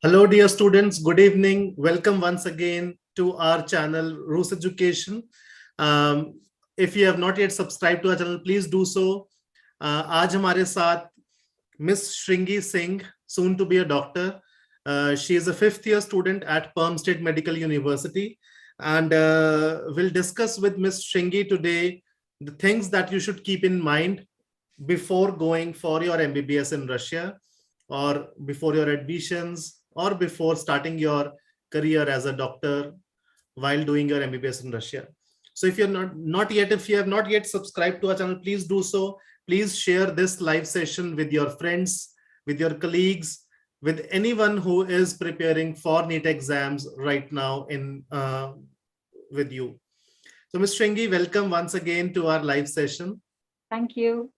Hello, dear students. Good evening. Welcome once again to our channel, Rus Education. If you have not yet subscribed to our channel, please do so. आज हमारे साथ Miss Shringi Singh, soon to be a doctor. She is a fifth-year student at Persuaded Medical University, and we'll discuss with Miss Shringi today the things that you should keep in mind before going for your MBBS in Russia, or before your admissions, or before starting your career as a doctor while doing your MBBS in Russia. So if you're if you have not yet subscribed to our channel, please do so. Please share this live session with your friends, with your colleagues, with anyone who is preparing for NEET exams right now with you. So Ms. Shringi, welcome once again to our live session. Thank you.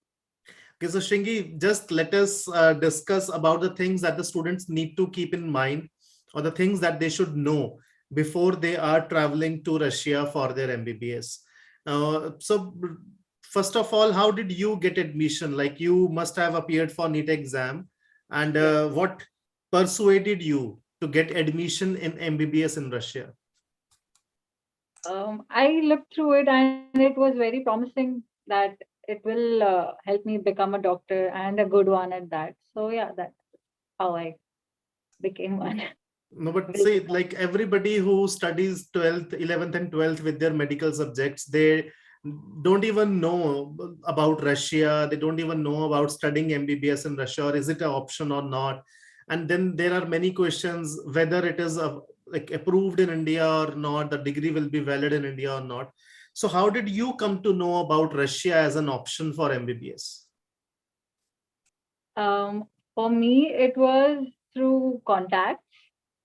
Okay, so Shringi, just let us discuss about the things that the students need to keep in mind, or the things that they should know before they are traveling to Russia for their MBBS. So first of all, how did you get admission? Like, you must have appeared for NEET exam, and what persuaded you to get admission in MBBS in Russia? I looked through it and it was very promising that it will help me become a doctor, and a good one at that. So yeah, that's how I became one. No, but say, like, everybody who studies 12th, 11th and 12th with their medical subjects, they don't even know about Russia. They don't even know about studying MBBS in Russia, or is it an option or not? And then there are many questions whether it is like approved in India or not, the degree will be valid in India or not. So how did you come to know about Russia as an option for MBBS? For me, it was through contacts.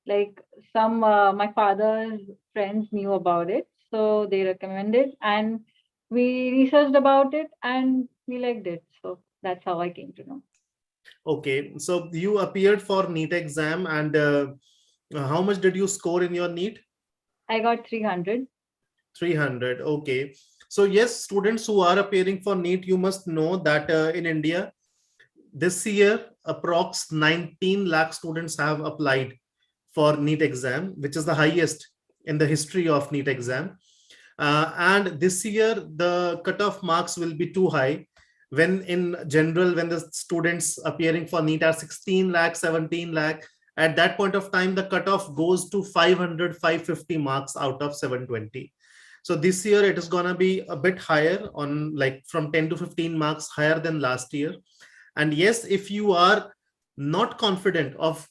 Like my father's friends knew about it, so they recommended, and we researched about it and we liked it. So that's how I came to know. Okay, so you appeared for NEET exam, and how much did you score in your NEET? I got 300. 300. Okay. So yes, students who are appearing for NEET, you must know that in India, this year, approx 19 lakh students have applied for NEET exam, which is the highest in the history of NEET exam. And this year, the cutoff marks will be too high. When in general, when the students appearing for NEET are 16 lakh, 17 lakh, at that point of time, the cutoff goes to 500, 550 marks out of 720. So this year it is going to be a bit higher, on like from 10 to 15 marks higher than last year. And yes, if you are not confident of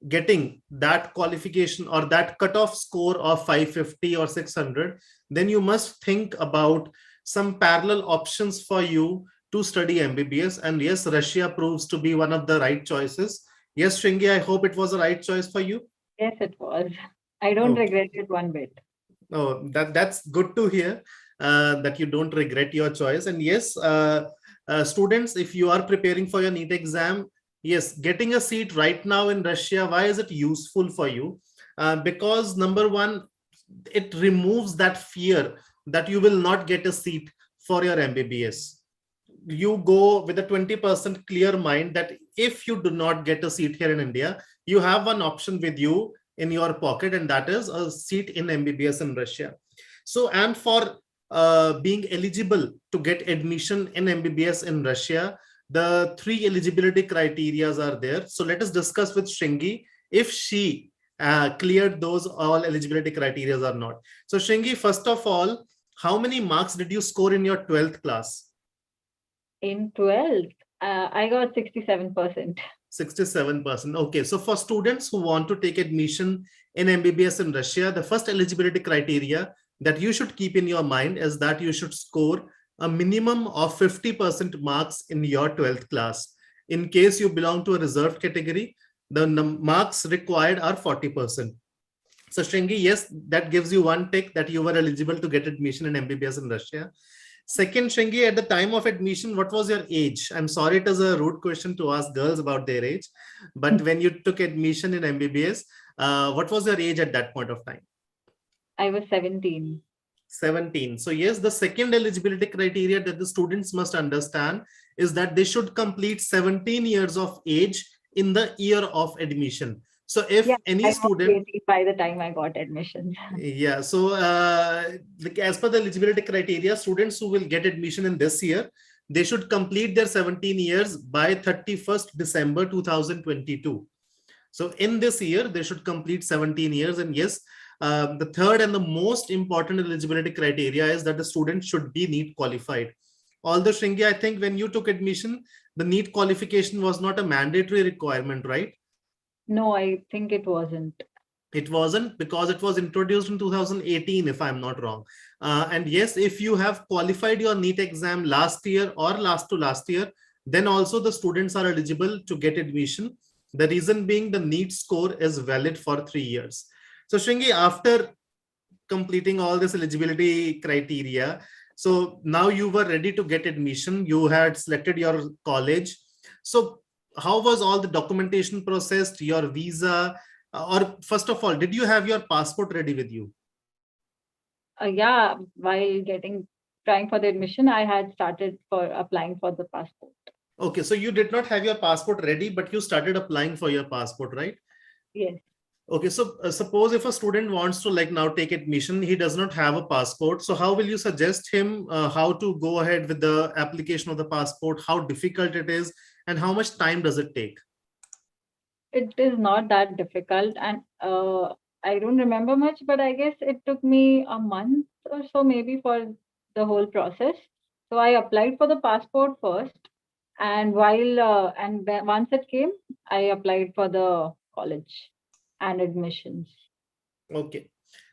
getting that qualification or that cutoff score of 550 or 600, then you must think about some parallel options for you to study MBBS. And yes, Russia proves to be one of the right choices. Yes, Shringi, I hope it was the right choice for you. Yes, it was. I don't regret it one bit. Oh, that's good to hear, that you don't regret your choice. And yes, students, if you are preparing for your NEET exam, yes, getting a seat right now in Russia, why is it useful for you? Because number one, it removes that fear that you will not get a seat for your MBBS. You go with a 20% clear mind that if you do not get a seat here in India, you have one option with you in your pocket, and that is a seat in MBBS in Russia. So, and for being eligible to get admission in MBBS in Russia, the 3 eligibility criteria are there. So let us discuss with Shringi if she cleared those all eligibility criteria or not. So Shringi, first of all, how many marks did you score in your 12th class? In 12th, I got 67%. 67%. Okay, so for students who want to take admission in MBBS in Russia, the first eligibility criteria that you should keep in your mind is that you should score a minimum of 50% marks in your 12th class. In case you belong to a reserved category, the marks required are 40%. So Shringi, yes, that gives you one tick that you were eligible to get admission in MBBS in Russia. Second, Shringi, at the time of admission, what was your age? I'm sorry, it is a rude question to ask girls about their age, but when you took admission in MBBS, what was your age at that point of time? I was 17. 17. So yes, the second eligibility criteria that the students must understand is that they should complete 17 years of age in the year of admission. So if Yeah, any I was student, 18 by the time I got admission. yeah, so like as per the eligibility criteria, students who will get admission in this year, they should complete their 17 years by 31st December 2022. So in this year, they should complete 17 years. And yes, the third and the most important eligibility criteria is that the student should be NEET qualified. Although Shringi, I think when you took admission, the NEET qualification was not a mandatory requirement, right? No, I think it wasn't. It wasn't, because it was introduced in 2018, if I'm not wrong. And yes, if you have qualified your NEET exam last year or last to last year, then also the students are eligible to get admission. The reason being the NEET score is valid for 3 years. So Shringi, after completing all this eligibility criteria, so now you were ready to get admission, you had selected your college. So how was all the documentation processed, your visa, or first of all, did you have your passport ready with you? Yeah, while trying for the admission, I had started for applying for the passport. Okay, so you did not have your passport ready, but you started applying for your passport, right? Yes. Okay, so suppose if a student wants to like now take admission, he does not have a passport. So how will you suggest him how to go ahead with the application of the passport, how difficult it is, and how much time does it take? It is not that difficult, and I don't remember much, but I guess it took me a month or so maybe for the whole process. So I applied for the passport first, and once it came, I applied for the college and admissions. Okay.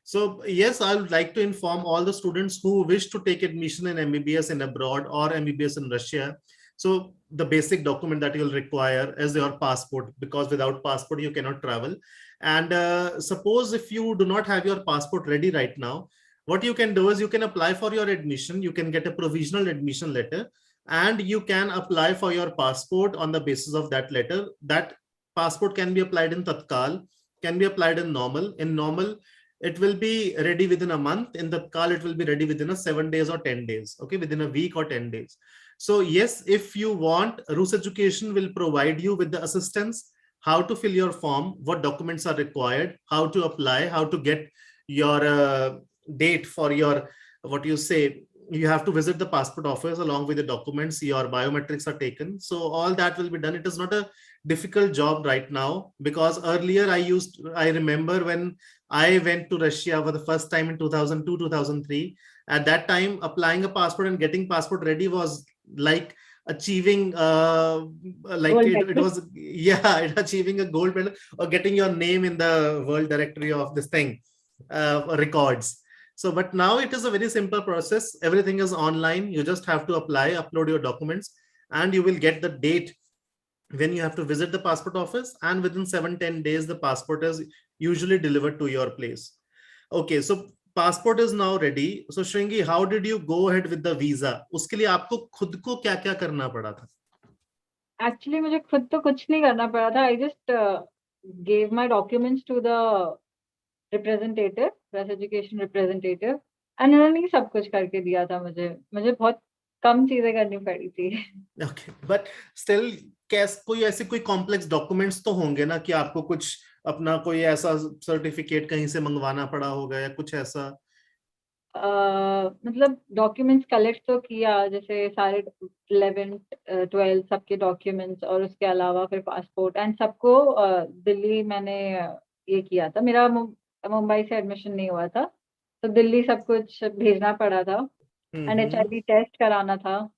So yes, I would like to inform all the students who wish to take admission in MBBS in abroad or MBBS in Russia. So the basic document that you'll require is your passport, because without passport you cannot travel. And suppose if you do not have your passport ready right now, what you can do is you can apply for your admission. You can get a provisional admission letter, and you can apply for your passport on the basis of that letter. That passport can be applied in Tatkal, can be applied in normal. In normal, it will be ready within a month. In the call, it will be ready within a 7 days or 10 days. Okay, within a week or 10 days. So yes, if you want, Rus Education will provide you with the assistance, how to fill your form, what documents are required, how to apply, how to get your date for your, what you say, you have to visit the passport office along with the documents, your biometrics are taken. So all that will be done. It is not a difficult job right now, because earlier I remember when I went to Russia for the first time in 2002 2003. At that time, applying a passport and getting passport ready was like achieving like it was, yeah, achieving a gold medal or getting your name in the world directory of this thing, records. So but now it is a very simple process. Everything is online. You just have to apply, upload your documents, and you will get the date when you have to visit the passport office, and within 7-10 days the passport is usually delivered to your place. Okay, so passport is now ready. So Shringi, how did you go ahead with the visa? उसके लिए आपको खुद को क्या क्या करना पड़ा था? Actually, मुझे खुद तो कुछ नहीं करना पड़ा था. I just gave my documents to the representative, Rus Education representative, and उन्होंने सब कुछ करके दिया था मुझे बहुत कम चीजें करनी पड़ी थी. Okay, but still कोई ऐसे कोई कॉम्प्लेक्स डॉक्यूमेंट्स तो होंगे ना, कि आपको कुछ अपना कोई ऐसा सर्टिफिकेट कहीं से मंगवाना पड़ा होगा या कुछ ऐसा? मतलब डॉक्यूमेंट्स कलेक्ट तो किया, जैसे सारे 11th 12th सबके डॉक्यूमेंट्स, और उसके अलावा फिर पासपोर्ट एंड सबको दिल्ली मैंने ये किया था. मेरा मुंबई से एडमिशन नहीं हुआ था, तो दिल्ली सब कुछ भेजना पड़ा था, एंड HIV टेस्ट कराना था.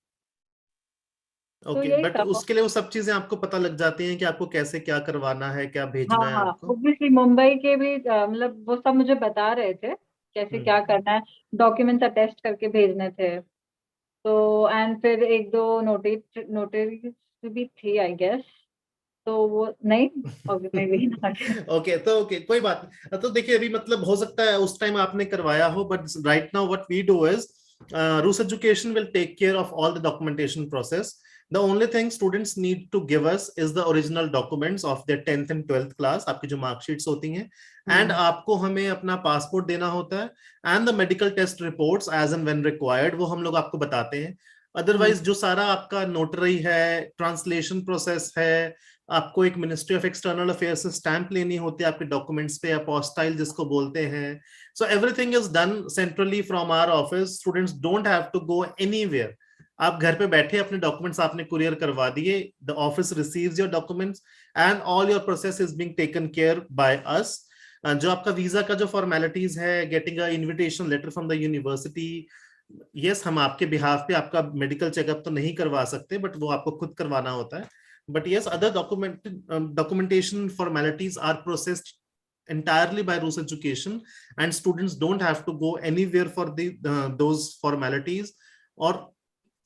ओके, बट उसके लिए वो सब चीजें आपको पता लग जाती हैं कि आपको कैसे क्या करवाना है, क्या भेजना है आपको? ऑब्वियसली मुंबई के भी मतलब वो सब मुझे बता रहे थे कैसे क्या करना है. डॉक्यूमेंट्स अटेस्ट करके भेजने थे. तो एंड फिर एक दो नोटरीज भी थी आई गेस, तो वो नहीं. ओके, तो ओके, कोई बात नहीं. तो देखिए, अभी मतलब हो सकता है उस टाइम आपने करवाया हो, but right now what we do is Rus Education will take care of all the documentation process. The only thing students need to give us is the original documents of their 10th and 12th class, आपकी जो marksheets होती हैं, and आपको हमें अपना passport देना होता है, and the medical test reports as and when required, वो हम लोग आपको बताते हैं. अदरवाइज जो सारा आपका नोटरी है, ट्रांसलेशन प्रोसेस है, आपको एक मिनिस्ट्री ऑफ एक्सटर्नल अफेयर्स से स्टैंप लेनी होती है आपके डॉक्यूमेंट्स पे, अपोस्टाइल जिसको बोलते हैं. So everything is done centrally from our office. Students don't have to go anywhere. आप घर पे बैठे अपने डॉक्यूमेंट्स आपने कुरियर करवा दिए, the office receives your documents and all your process is being taken care by us. जो आपका वीजा का जो फॉर्मेलिटीज है, getting a invitation letter from the university, yes हम आपके बिहाफ पे आपका मेडिकल चेकअप तो नहीं करवा सकते, बट वो आपको खुद करवाना होता है. But yes, other documentation formalities are processed entirely by Rus Education, and students don't have to go anywhere for those formalities, or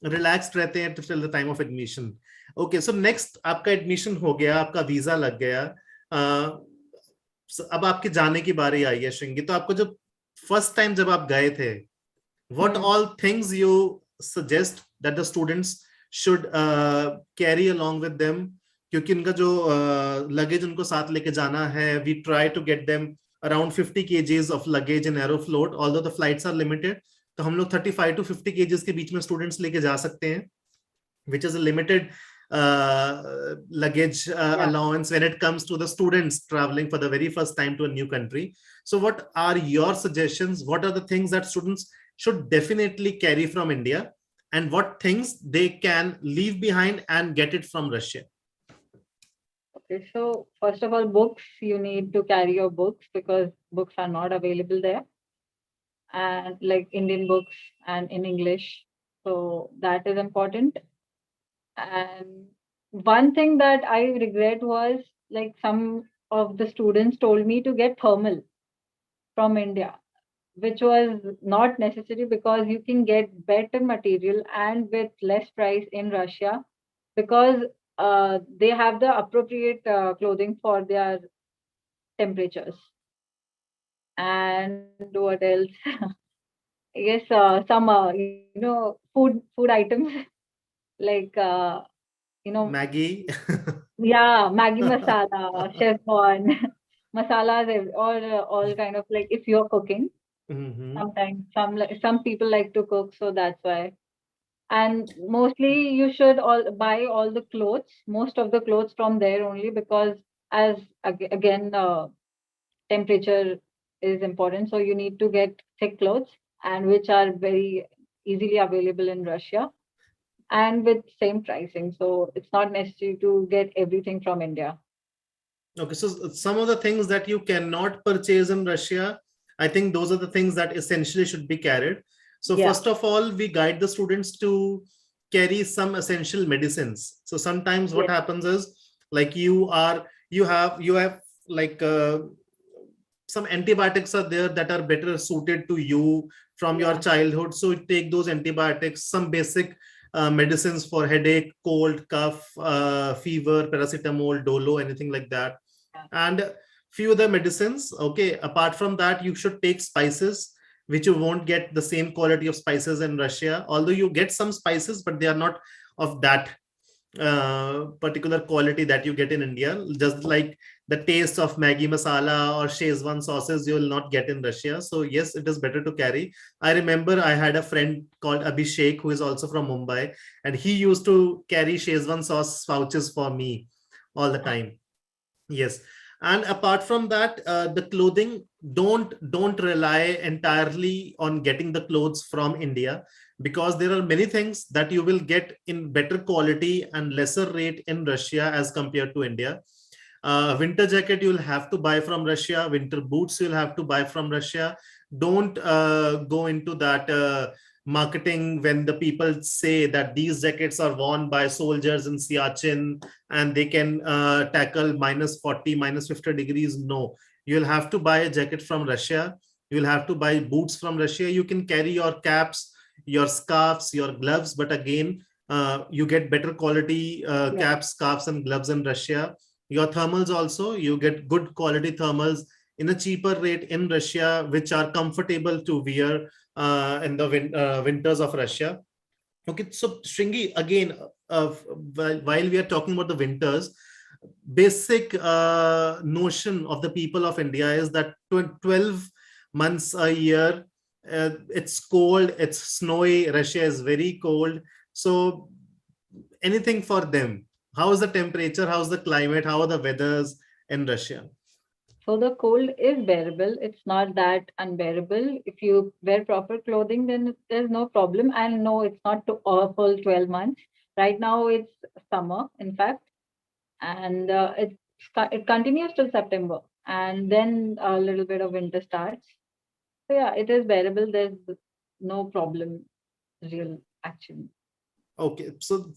relaxed रहते हैं till the time of admission. Okay, so next आपका admission हो गया, आपका visa लग गया. अब आपके जाने की बारी आई है श्रृंगी. तो आपको जब first time जब आप गए थे, what all things you suggest that the students should carry along with them? क्योंकि उनका जो लगेज उनको साथ लेके जाना है, we try to get them around 50 kgs of luggage in Aeroflot, although the flights are limited. तो हम लोग 35 to 50 kgs के बीच में स्टूडेंट्स लेके जा सकते हैं, which is a limited luggage allowance when it comes to the students traveling for the very first time to a new country. So what are your suggestions? What are the things that students should definitely carry from India, and what things they can leave behind and get it from Russia? Okay, so first of all, books. You need to carry your books because books are not available there, and like Indian books and in English. So that is important. And one thing that I regret was like some of the students told me to get thermal from India, which was not necessary because you can get better material and with less price in Russia, because they have the appropriate clothing for their temperatures. And what else? Yes, some food items like Maggie. yeah, Maggi masala, Chevron, masalas, or all kind of like if you're cooking. Sometimes some people like to cook, so that's why. And mostly you should all buy all the clothes, most of the clothes from there only, because as again temperature is important, so you need to get thick clothes and which are very easily available in Russia and with same pricing. So it's not necessary to get everything from India. Okay, so some of the things that you cannot purchase in Russia, I think those are the things that essentially should be carried. So first of all, we guide the students to carry some essential medicines. So sometimes what happens is like you have like some antibiotics are there that are better suited to you from your childhood. So you take those antibiotics, some basic medicines for headache, cold, cough, fever, paracetamol, dolo, anything like that. And few other medicines. Okay, apart from that, you should take spices, which you won't get the same quality of spices in Russia, although you get some spices, but they are not of that particular quality that you get in India. Just like the taste of Maggi masala or Szechuan sauces, you will not get in Russia. So yes, it is better to carry. I remember I had a friend called Abhishek who is also from Mumbai, and he used to carry Szechuan sauce pouches for me all the time. Yes. And apart from that, the clothing, don't rely entirely on getting the clothes from India, because there are many things that you will get in better quality and lesser rate in Russia as compared to India. Winter jacket you'll have to buy from Russia. Winter boots you'll have to buy from Russia. Don't go into that marketing when the people say that these jackets are worn by soldiers in Siachen and they can tackle minus 40, minus 50 degrees. No, you'll have to buy a jacket from Russia. You'll have to buy boots from Russia. You can carry your caps, your scarves, your gloves, but again, you get better quality caps, scarves, and gloves in Russia. Your thermals also, you get good quality thermals in a cheaper rate in Russia, which are comfortable to wear in the winters of Russia. Okay, so Shringi, again, while we are talking about the winters, basic notion of the people of India is that 12 months a year, it's cold, it's snowy, Russia is very cold. So anything for them, How is the temperature? How's the climate? How are the weathers in Russia? So the cold is bearable. It's not that unbearable. If you wear proper clothing, then there's no problem. And no, it's not to a full 12 months. Right now, it's summer, in fact, and it continues till September, and then a little bit of winter starts. So yeah, it is bearable. There's no problem, real actually. Okay, so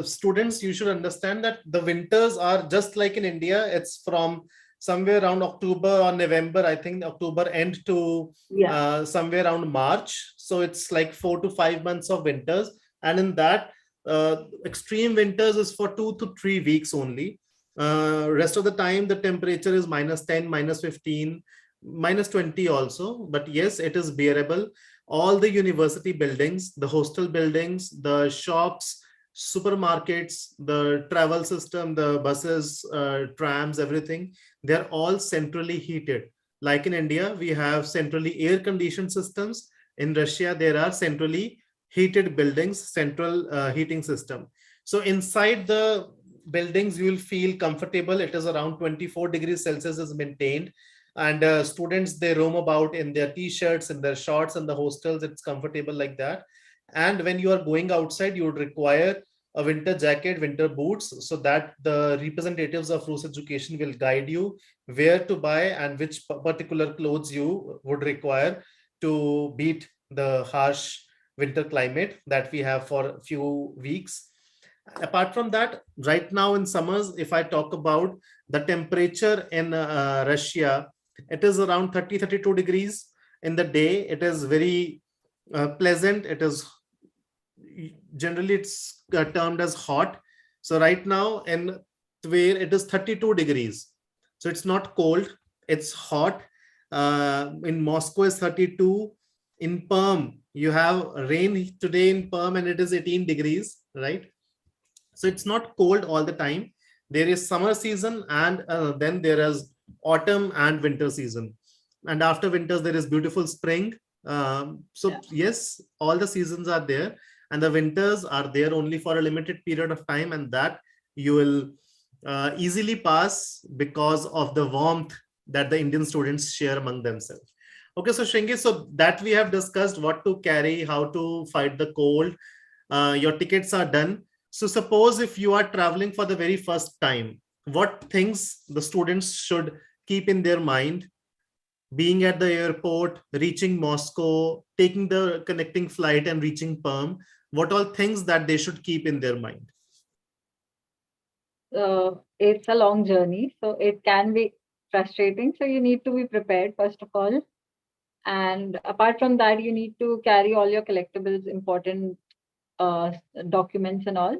students, you should understand that the winters are just like in India. It's from somewhere around October or November, I think October end to Yeah, somewhere around March. So it's like 4 to 5 months of winters. And in that, extreme winters is for 2 to 3 weeks only. Rest of the time, the temperature is -10, -15, -20 also. But yes, it is bearable. All the university buildings, the hostel buildings, the shops, supermarkets, the travel system, the buses, trams, everything, they're all centrally heated. Like in India, we have centrally air conditioned systems. In Russia, there are centrally heated buildings, central heating system. So inside the buildings, you will feel comfortable. It is around 24 degrees Celsius is maintained, and students, they roam about in their t-shirts and their shorts and the hostels. It's comfortable like that. And when you are going outside, you would require a winter jacket, winter boots, so that the representatives of Rus Education will guide you where to buy and which particular clothes you would require to beat the harsh winter climate that we have for a few weeks. Apart from that, right now in summers, if I talk about the temperature in Russia, it is around 30-32 degrees in the day. It is very pleasant. It is generally, it's termed as hot. So right now in where it is 32 degrees, so it's not cold, it's hot. In Moscow is 32. In Perm, you have rain today in Perm and it is 18 degrees, right? So it's not cold all the time. There is summer season, and then there is autumn and winter season. And after winters, there is beautiful spring. So yeah. yes, all the seasons are there, and the winters are there only for a limited period of time, and that you will easily pass because of the warmth that the Indian students share among themselves. Okay, so Shringi, so that we have discussed what to carry, how to fight the cold. Your tickets are done. So suppose if you are traveling for the very first time, what things the students should keep in their mind? Being at the airport, reaching Moscow, taking the connecting flight and reaching Perm, what all things that they should keep in their mind? It's a long journey, so it can be frustrating. So you need to be prepared, first of all. And apart from that, you need to carry all your collectibles, important documents and all,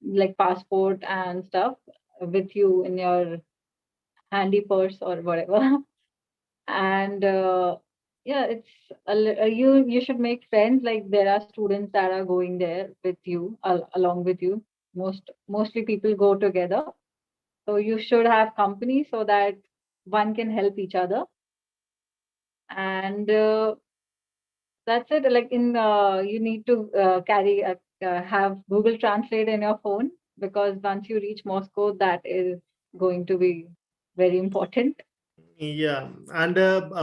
like passport and stuff, with you in your handy purse or whatever. And yeah, you should make friends. Like there are students that are going there with you, along with you. Mostly people go together, so you should have company so that one can help each other. And that's it. Like in you need to have Google Translate in your phone, because once you reach Moscow, that is going to be very important. Yeah, and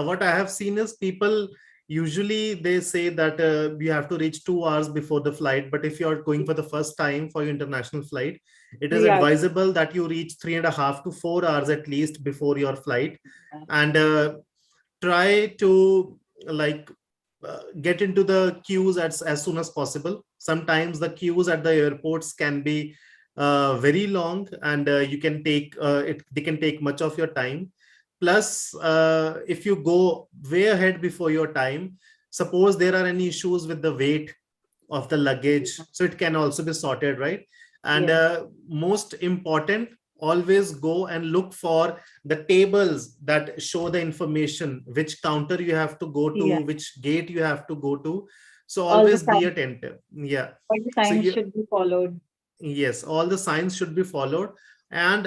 what I have seen is people usually they say that you have to reach 2 hours before the flight. But if you are going for the first time for your international flight, it is 3 hours. advisable that you reach 3.5 to 4 hours at least before your flight, and try to like get into the queues as soon as possible. Sometimes the queues at the airports can be very long, and you can take it. They can take much of your time. Plus, if you go way ahead before your time, suppose there are any issues with the weight of the luggage, so it can also be sorted, right? And Yes. most important, always go and look for the tables that show the information, which counter you have to go Yeah. to, which gate you have to go to. So All the always be signs, attentive. Yeah. all the So signs you, should be followed. yes, all the signs should be followed. And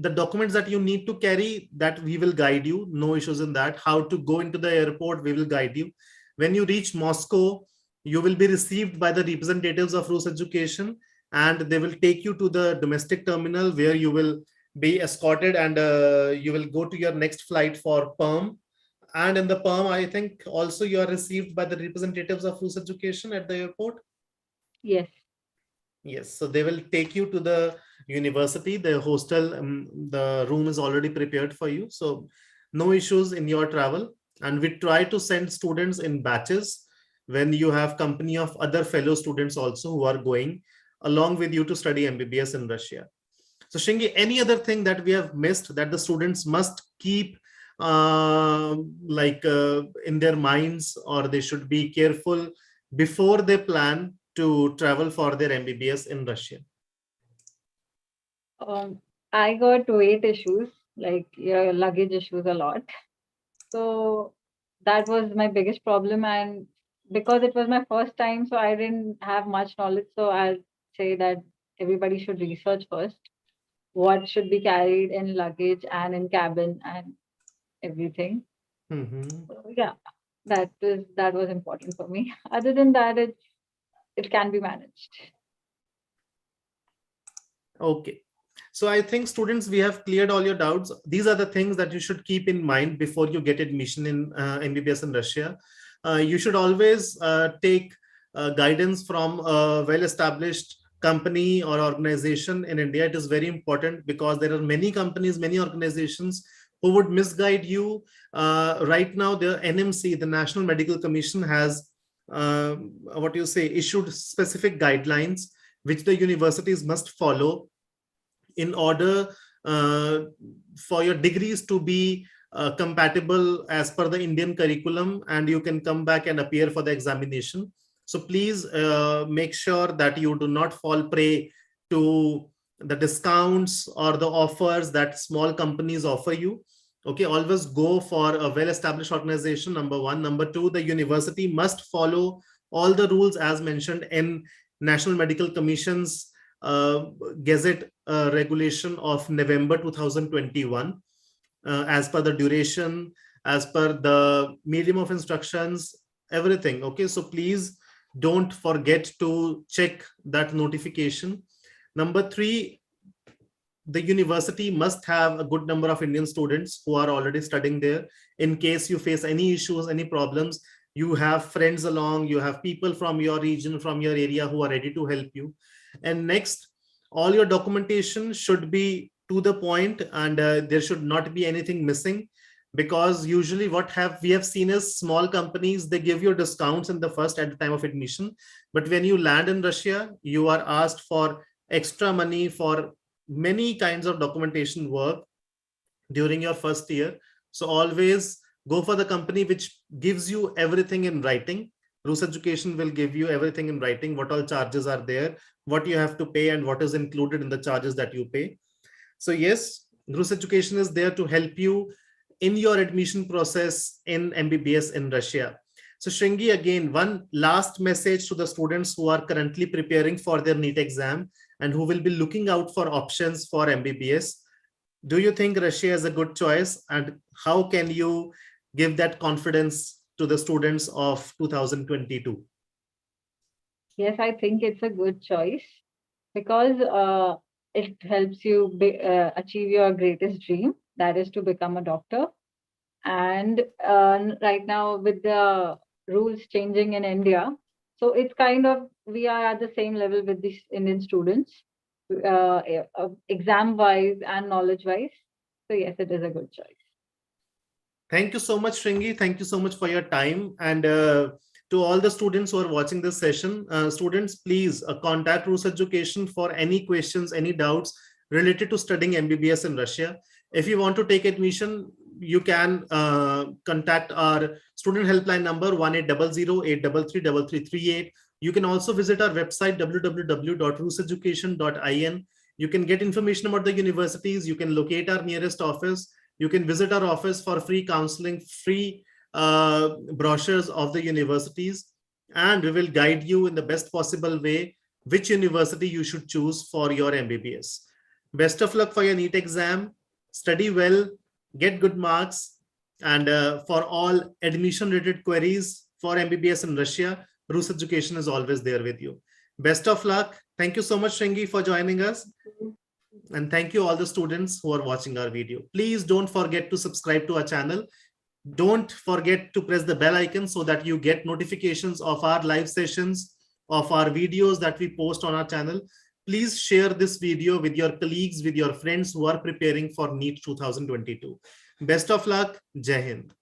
the documents that you need to carry, that we will guide you. No issues in that. How to go into the airport, we will guide you. When you reach Moscow, you will be received by the representatives of Rus Education. and they will take you to the domestic terminal where you will be escorted, and you will go to your next flight for Perm. And in the Perm, I think also you are received by the representatives of Rus Education at the airport. Yes. Yes, so they will take you to the university, the hostel, the room is already prepared for you. So no issues in your travel. And we try to send students in batches when you have company of other fellow students also who are going along with you to study MBBS in Russia. So Shringi, any other thing that we have missed that the students must keep in their minds, or they should be careful before they plan to travel for their MBBS in Russia? I got weight issues, like your luggage issues a lot. So that was my biggest problem. And because it was my first time, so I didn't have much knowledge. So I'll say that everybody should research first what should be carried in luggage and in cabin and everything. Mm-hmm. So yeah, that was important for me. Other than that, it can be managed. Okay. So I think students, we have cleared all your doubts. These are the things that you should keep in mind before you get admission in MBBS in Russia. You should always take guidance from a well-established company or organization in India. It is very important because there are many companies, many organizations who would misguide you. Right now, the NMC, the National Medical Commission, has issued specific guidelines which the universities must follow in order for your degrees to be compatible as per the Indian curriculum, and you can come back and appear for the examination. So please make sure that you do not fall prey to the discounts or the offers that small companies offer you. Okay, always go for a well-established organization, number one. Number two, the university must follow all the rules as mentioned in National Medical Commission's Gazette regulation of November 2021, as per the duration, as per the medium of instructions, everything. Okay, so please don't forget to check that notification. Number three, the university must have a good number of Indian students who are already studying there. In case you face any issues, any problems, you have friends along, you have people from your region, from your area who are ready to help you. And next, all your documentation should be to the point, and there should not be anything missing, because usually what we have seen is small companies, they give you discounts in the first at the time of admission, but when you land in Russia, you are asked for extra money for many kinds of documentation work during your first year. So always go for the company which gives you everything in writing. Rus Education will give you everything in writing, what all charges are there, what you have to pay, and what is included in the charges that you pay. So yes, Rus Education is there to help you in your admission process in MBBS in Russia. So Shringi, again, one last message to the students who are currently preparing for their NEET exam and who will be looking out for options for MBBS. Do you think Russia is a good choice, and how can you give that confidence to the students of 2022? Yes, I think it's a good choice because it helps you achieve your greatest dream, that is to become a doctor. And right now, with the rules changing in India, so it's kind of we are at the same level with these Indian students, exam wise and knowledge wise. So yes, it is a good choice. Thank you so much, Shringi. Thank you so much for your time. And to all the students who are watching this session, students, please contact Rus Education for any questions, any doubts related to studying MBBS in Russia. If you want to take admission, you can contact our student helpline number 1800-833-3338. You can also visit our website www.ruseducation.in. You can get information about the universities. You can locate our nearest office. You can visit our office for free counseling, free brochures of the universities, and we will guide you in the best possible way which university you should choose for your MBBS. Best of luck for your NEET exam. Study well, get good marks, and for all admission related queries for MBBS in Russia, Rus Education is always there with you. Best of luck. Thank you so much, Shringi, for joining us. And thank you all the students who are watching our video. Please don't forget to subscribe to our channel. Don't forget to press the bell icon so that you get notifications of our live sessions, of our videos that we post on our channel. Please share this video with your colleagues, with your friends who are preparing for NEET 2022. Best of luck. Jai Hind.